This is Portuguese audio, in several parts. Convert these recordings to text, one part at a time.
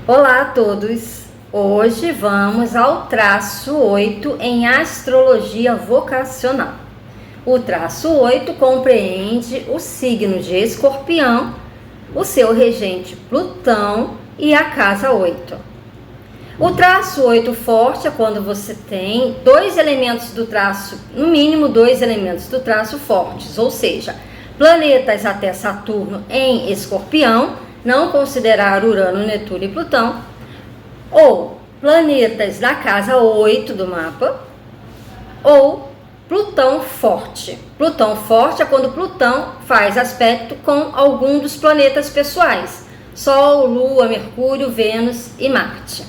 Olá a todos! Hoje vamos ao traço 8 em astrologia vocacional. O traço 8 compreende o signo de Escorpião, o seu regente Plutão e a casa 8. O traço 8 forte é quando você tem dois elementos do traço, no mínimo dois elementos do traço fortes, ou seja, planetas até Saturno em Escorpião, não considerar Urano, Netuno e Plutão, ou planetas da casa 8 do mapa, ou Plutão forte. Plutão forte é quando Plutão faz aspecto com algum dos planetas pessoais, Sol, Lua, Mercúrio, Vênus e Marte.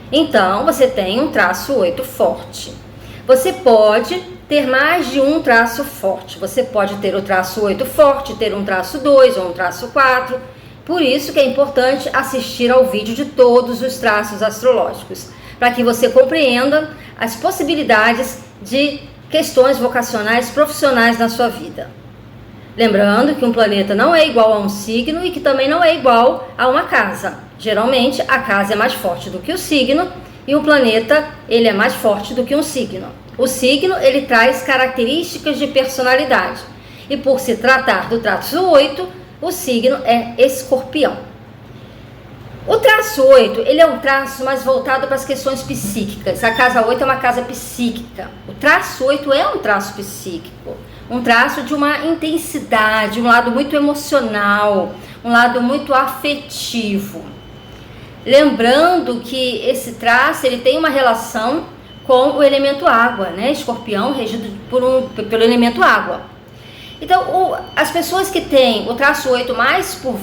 Então, você tem um traço 8 forte. Você pode ter mais de um traço forte. Você pode ter o traço 8 forte, ter um traço 2 ou um traço 4. Por isso que é importante assistir ao vídeo de todos os traços astrológicos, para que você compreenda as possibilidades de questões vocacionais profissionais na sua vida. Lembrando que um planeta não é igual a um signo e que também não é igual a uma casa. Geralmente a casa é mais forte do que o signo e o planeta ele é mais forte do que um signo. O signo ele traz características de personalidade e por se tratar do traço 8, o signo é Escorpião. O traço 8, ele é um traço mais voltado para as questões psíquicas. A casa 8 é uma casa psíquica. O traço 8 é um traço psíquico, um traço de uma intensidade, um lado muito emocional, um lado muito afetivo. Lembrando que esse traço ele tem uma relação com o elemento água, né? Escorpião regido pelo elemento água. Então, as pessoas que têm o traço 8 mais por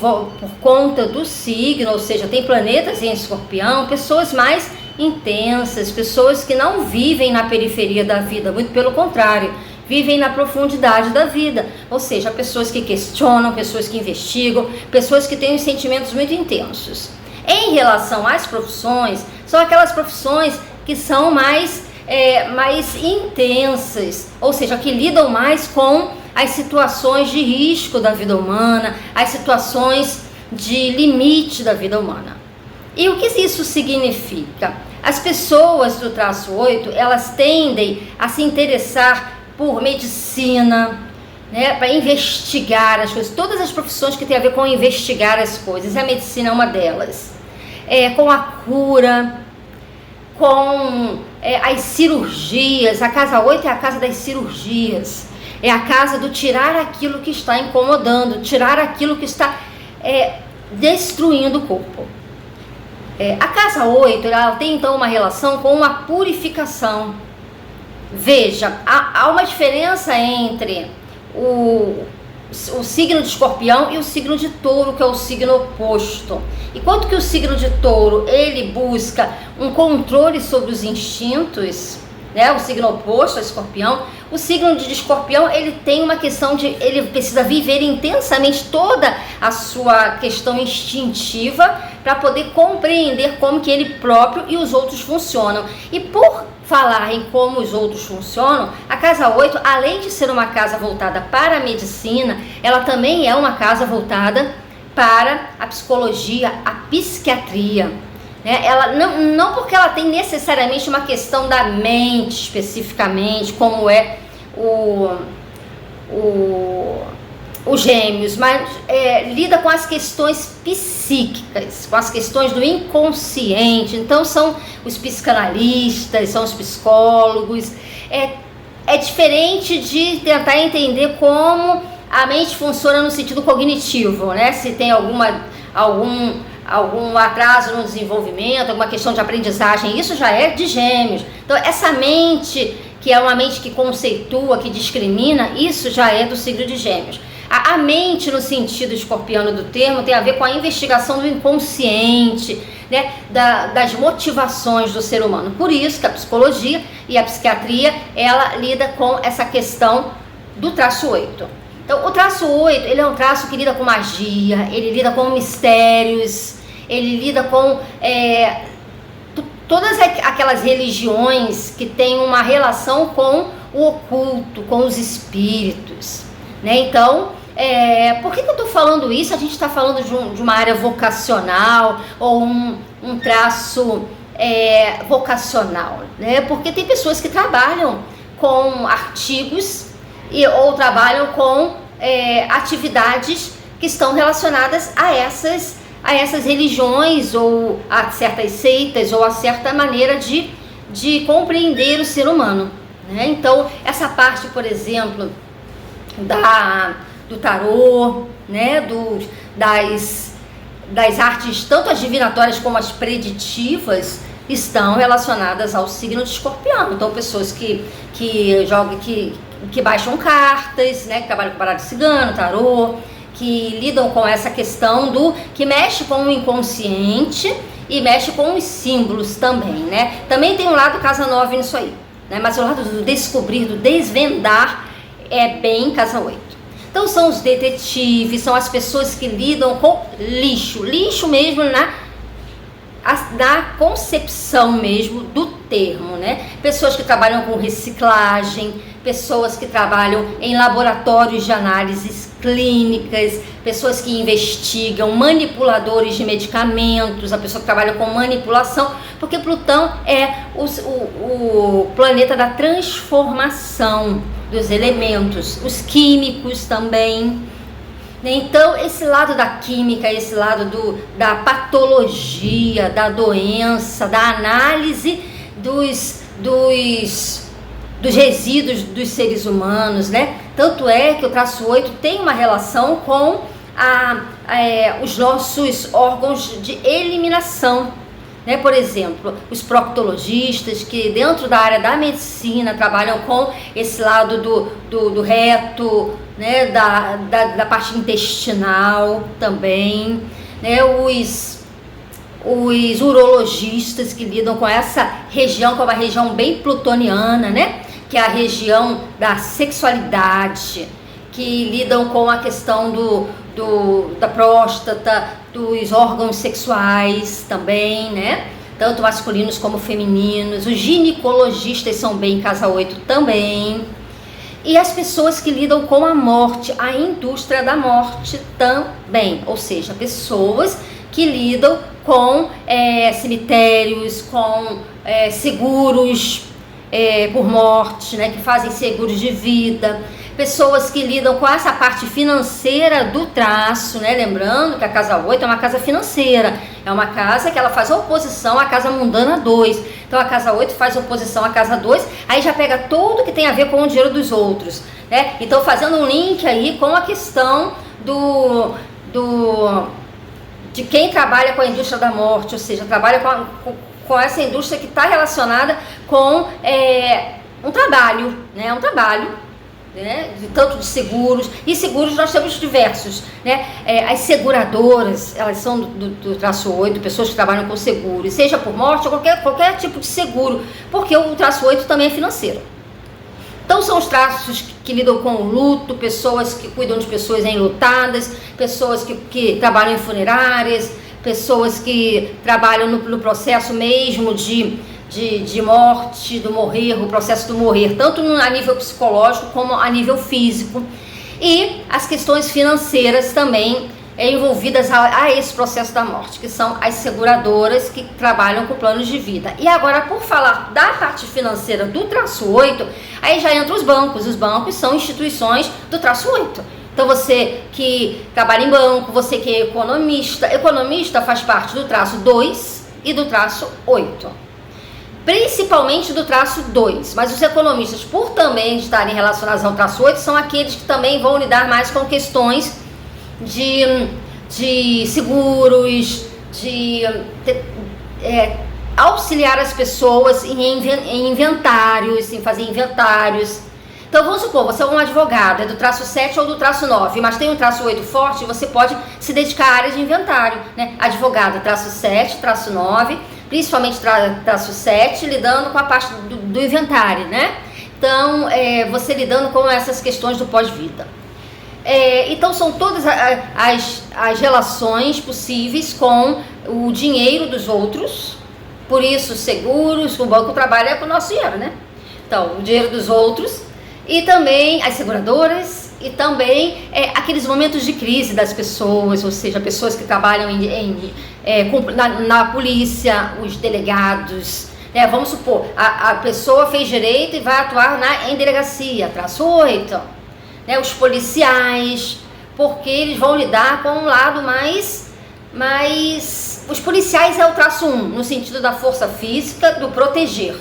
conta do signo, ou seja, tem planetas em Escorpião, pessoas mais intensas, pessoas que não vivem na periferia da vida, muito pelo contrário, vivem na profundidade da vida, ou seja, pessoas que questionam, pessoas que investigam, pessoas que têm sentimentos muito intensos. Em relação às profissões, são aquelas profissões que são mais intensas, ou seja, que lidam mais com as situações de risco da vida humana, as situações de limite da vida humana. E o que isso significa? As pessoas do traço 8, elas tendem a se interessar por medicina, né, para investigar as coisas, todas as profissões que têm a ver com investigar as coisas, a medicina é uma delas, com a cura, com as cirurgias. A casa 8 é a casa das cirurgias, é a casa do tirar aquilo que está incomodando, tirar aquilo que está destruindo o corpo. A casa 8, ela tem então uma relação com uma purificação. Veja, há uma diferença entre o signo de Escorpião e o signo de Touro, que é o signo oposto. Enquanto que o signo de Touro, ele busca um controle sobre os instintos, né? O signo oposto a Escorpião, o signo de Escorpião, ele tem uma questão de, ele precisa viver intensamente toda a sua questão instintiva para poder compreender como que ele próprio e os outros funcionam. E por falar em como os outros funcionam, a casa 8, além de ser uma casa voltada para a medicina, ela também é uma casa voltada para a psicologia, a psiquiatria. Ela não porque ela tem necessariamente uma questão da mente especificamente, como é o Gêmeos, mas lida com as questões psíquicas, com as questões do inconsciente. Então são os psicanalistas, são os psicólogos. É diferente de tentar entender como a mente funciona no sentido cognitivo, né? Se tem algum atraso no desenvolvimento, alguma questão de aprendizagem, isso já é de Gêmeos. Então essa mente, que é uma mente que conceitua, que discrimina, isso já é do signo de Gêmeos. A mente, no sentido escorpiano do termo, tem a ver com a investigação do inconsciente, né, das motivações do ser humano. Por isso que a psicologia e a psiquiatria, ela lida com essa questão do traço 8. Então, o traço 8, ele é um traço que lida com magia, ele lida com mistérios, ele lida com todas aquelas religiões que têm uma relação com o oculto, com os espíritos, né? Então, Por que eu estou falando isso? A gente está falando de uma área vocacional ou um traço vocacional, né? Porque tem pessoas que trabalham com artigos ou trabalham com atividades que estão relacionadas a essas religiões ou a certas seitas ou a certa maneira de compreender o ser humano, né? Então, essa parte, por exemplo, do tarô, né? Das artes, tanto as divinatórias como as preditivas, estão relacionadas ao signo de Escorpião. Então, pessoas que jogam, que baixam cartas, né? Que trabalham com baralho cigano, tarô, que lidam com essa questão que mexe com o inconsciente e mexe com os símbolos também, né? Também tem um lado casa 9 nisso aí, né? Mas o lado do descobrir, do desvendar, é bem casa 8. Então são os detetives, são as pessoas que lidam com lixo mesmo na concepção mesmo do termo, né? Pessoas que trabalham com reciclagem, pessoas que trabalham em laboratórios de análises clínicas, pessoas que investigam, manipuladores de medicamentos, a pessoa que trabalha com manipulação, porque Plutão é o planeta da transformação dos elementos, os químicos também. Então, esse lado da química, esse lado da patologia, da doença, da análise dos resíduos dos seres humanos, né? Tanto é que o traço 8 tem uma relação com os nossos órgãos de eliminação, né? Por exemplo, os proctologistas, que dentro da área da medicina trabalham com esse lado do reto, né? Da parte intestinal também, né? Os urologistas que lidam com essa região, que é uma região bem plutoniana, né? Que é a região da sexualidade, que lidam com a questão da próstata, dos órgãos sexuais também, né? Tanto masculinos como femininos. Os ginecologistas são bem casa 8 também. E as pessoas que lidam com a morte, a indústria da morte também. Ou seja, pessoas que lidam com cemitérios, com seguros por morte, né, que fazem seguros de vida, pessoas que lidam com essa parte financeira do traço, né, lembrando que a casa 8 é uma casa financeira, é uma casa que ela faz oposição à casa mundana 2, então a casa 8 faz oposição à casa 2, aí já pega tudo que tem a ver com o dinheiro dos outros, né, então fazendo um link aí com a questão de quem trabalha com a indústria da morte, ou seja, trabalha com essa indústria que está relacionada com um trabalho, né? Tanto de seguros, e seguros nós temos diversos, né? As seguradoras, elas são do traço 8, pessoas que trabalham com seguro, seja por morte ou qualquer tipo de seguro, porque o traço 8 também é financeiro. Então são os traços que lidam com o luto, pessoas que cuidam de pessoas enlutadas, pessoas que trabalham em funerárias, pessoas que trabalham no processo mesmo de morte, do morrer, o processo do morrer, tanto a nível psicológico como a nível físico. E as questões financeiras também envolvidas a esse processo da morte, que são as seguradoras que trabalham com planos de vida. E agora, por falar da parte financeira do traço 8, aí já entra os bancos. Os bancos são instituições do traço 8. Então você que trabalha em banco, você que é economista faz parte do traço 2 e do traço 8. Principalmente do traço 2, mas os economistas, por também estarem relacionados ao traço 8, são aqueles que também vão lidar mais com questões de seguros, de auxiliar as pessoas em inventários, em fazer inventários. Então vamos supor, você é um advogado, é do traço 7 ou do traço 9, mas tem um traço 8 forte, você pode se dedicar à área de inventário, né? Advogado, traço 7, traço 9, principalmente traço 7, lidando com a parte do inventário, né? Então, você lidando com essas questões do pós-vida. Então são todas as relações possíveis com o dinheiro dos outros, por isso seguros, o banco trabalha com o nosso dinheiro, né? Então, o dinheiro dos outros, e também as seguradoras, e também aqueles momentos de crise das pessoas, ou seja, pessoas que trabalham na polícia, os delegados, né? Vamos supor, a pessoa fez direito e vai atuar em delegacia, traço 8, né? Os policiais, porque eles vão lidar com um lado mais os policiais é o traço 1, no sentido da força física, do proteger,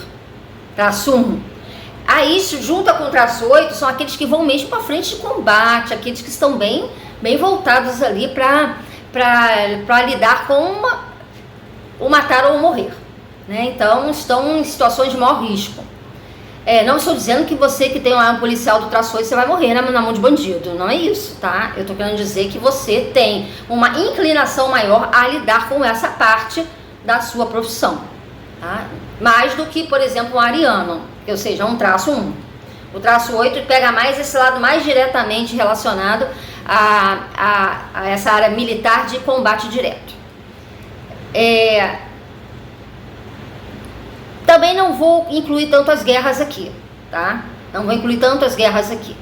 traço 1. Aí, junto com o traço 8, são aqueles que vão mesmo para frente de combate, aqueles que estão bem voltados ali para lidar com o matar ou morrer, né? Então, estão em situações de maior risco. Não estou dizendo que você que tem um policial do traço 8, você vai morrer na mão de bandido, não é isso, tá? Eu estou querendo dizer que você tem uma inclinação maior a lidar com essa parte da sua profissão, tá? Mais do que, por exemplo, um ariano, ou seja, um traço 1. O traço 8 pega mais esse lado mais diretamente relacionado a essa área militar de combate direto. Também não vou incluir tanto as guerras aqui, tá? Não vou incluir tanto as guerras aqui.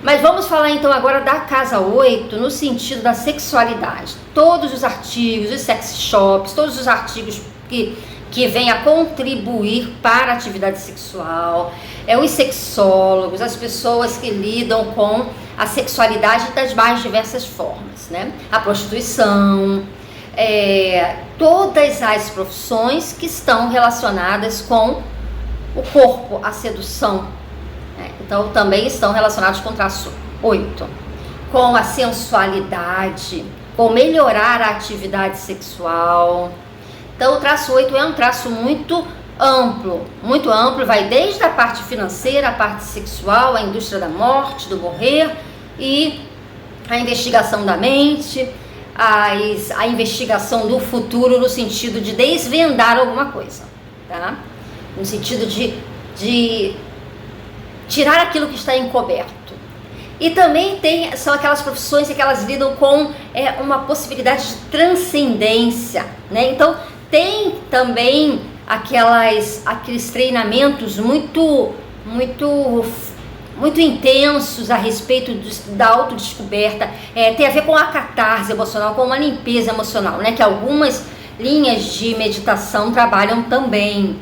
Mas vamos falar então agora da casa 8 no sentido da sexualidade. Todos os artigos, os sex shops, todos os artigos que vêm a contribuir para a atividade sexual, os sexólogos, as pessoas que lidam com a sexualidade das mais diversas formas, né? A prostituição, todas as profissões que estão relacionadas com o corpo, a sedução, né? Então também estão relacionados com o traço 8, com a sensualidade, com melhorar a atividade sexual. Então o traço 8 é um traço muito amplo, vai desde a parte financeira, a parte sexual, a indústria da morte, do morrer e a investigação da mente, a investigação do futuro no sentido de desvendar alguma coisa, tá? No sentido de tirar aquilo que está encoberto. E também são aquelas profissões que elas lidam com uma possibilidade de transcendência, né? Então tem também aqueles treinamentos muito intensos a respeito da autodescoberta, tem a ver com a catarse emocional, com uma limpeza emocional, né? Que algumas linhas de meditação trabalham também,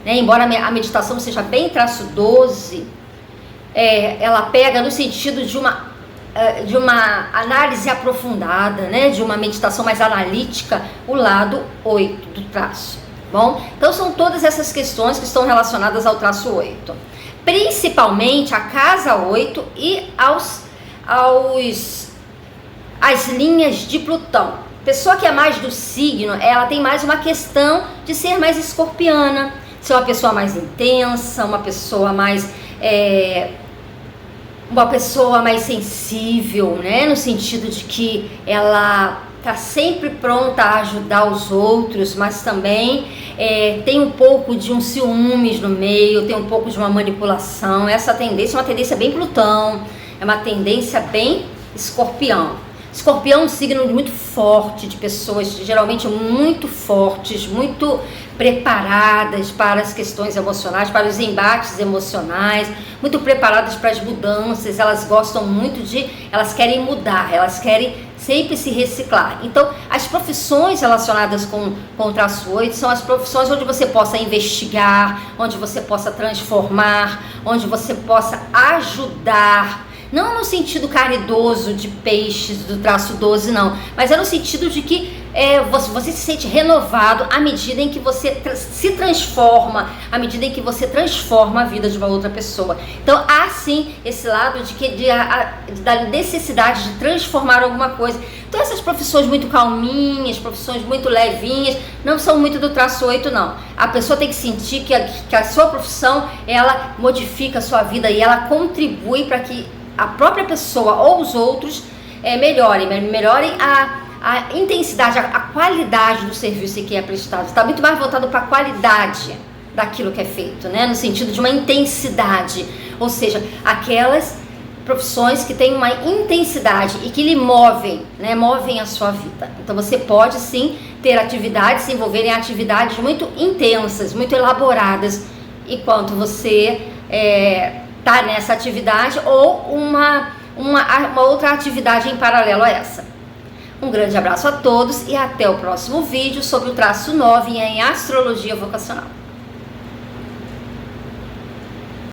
né? Embora a meditação seja bem traço 12, ela pega no sentido de uma análise aprofundada, né? De uma meditação mais analítica, o lado 8 do traço. Bom, então são todas essas questões que estão relacionadas ao traço 8. Principalmente a casa 8 e as linhas de Plutão. Pessoa que é mais do signo, ela tem mais uma questão de ser mais escorpiana, ser uma pessoa mais intensa, uma pessoa mais sensível, né? No sentido de que ela está sempre pronta a ajudar os outros, mas também tem um pouco de um ciúmes no meio, tem um pouco de uma manipulação. Essa tendência é uma tendência bem Plutão, é uma tendência bem Escorpião. Escorpião é um signo muito forte, de pessoas geralmente muito fortes, muito preparadas para as questões emocionais, para os embates emocionais, muito preparadas para as mudanças. Elas gostam muito elas querem mudar, elas querem sempre se reciclar. Então, as profissões relacionadas com o traço 8 são as profissões onde você possa investigar, onde você possa transformar, onde você possa ajudar. Não no sentido caridoso de peixes do traço 12, não, mas é no sentido de que você se sente renovado à medida em que você se transforma, à medida em que você transforma a vida de uma outra pessoa. Então há sim esse lado da necessidade de transformar alguma coisa. Então essas profissões muito calminhas, profissões muito levinhas, não são muito do traço 8, não. A pessoa tem que sentir que a sua profissão, ela modifica a sua vida e ela contribui para que a própria pessoa ou os outros melhorem a intensidade, a qualidade do serviço que é prestado. Está muito mais voltado para a qualidade daquilo que é feito, né? No sentido de uma intensidade, ou seja, aquelas profissões que têm uma intensidade e que lhe movem, né? Movem a sua vida. Então você pode sim ter atividades, se envolver em atividades muito intensas, muito elaboradas, enquanto você está nessa atividade, ou uma outra atividade em paralelo a essa. Um grande abraço a todos e até o próximo vídeo sobre o traço 9 em astrologia vocacional.